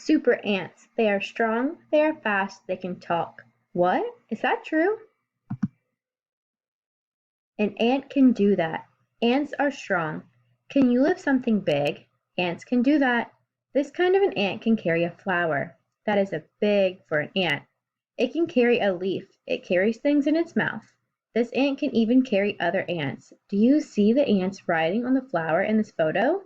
Super ants. They are strong, they are fast, they can talk. What? Is that true? An ant can do that. Ants are strong. Can you lift something big? Ants can do that. This kind of an ant can carry a flower. That is a big for an ant. It can carry a leaf. It carries things in its mouth. This ant can even carry other ants. Do you see the ants riding on the flower in this photo?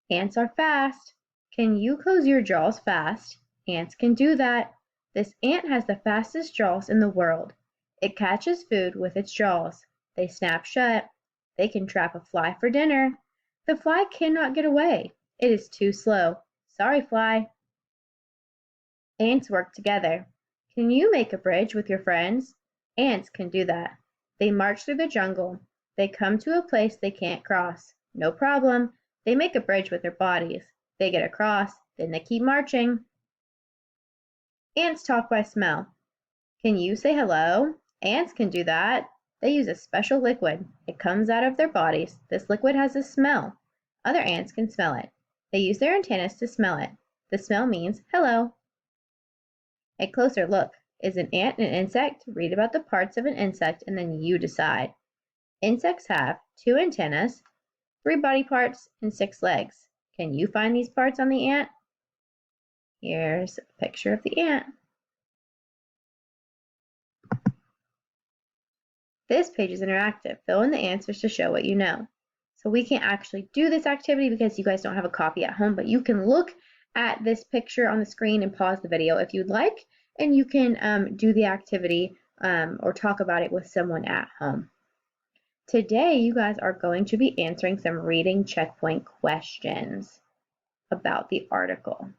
Ants are fast. Can you close your jaws fast? Ants can do that. This ant has the fastest jaws in the world. It catches food with its jaws. They snap shut. They can trap a fly for dinner. The fly cannot get away. It is too slow. Sorry, fly. Ants work together. Can you make a bridge with your friends? Ants can do that. They march through the jungle. They come to a place they can't cross. No problem. They make a bridge with their bodies. They get across, then they keep marching. Ants talk by smell. Can you say hello? Ants can do that. They use a special liquid. It comes out of their bodies. This liquid has a smell. Other ants can smell it. They use their antennas to smell it. The smell means hello. A closer look. Is an ant an insect? Read about the parts of an insect and then you decide. Insects have 2 antennas, 3 body parts, and 6 legs. Can you find these parts on the ant? Here's a picture of the ant. This page is interactive. Fill in the answers to show what you know. So we can't actually do this activity because you guys don't have a copy at home, but you can look at this picture on the screen and pause the video if you'd like, and you can do the activity or talk about it with someone at home. Today, you guys are going to be answering some reading checkpoint questions about the article.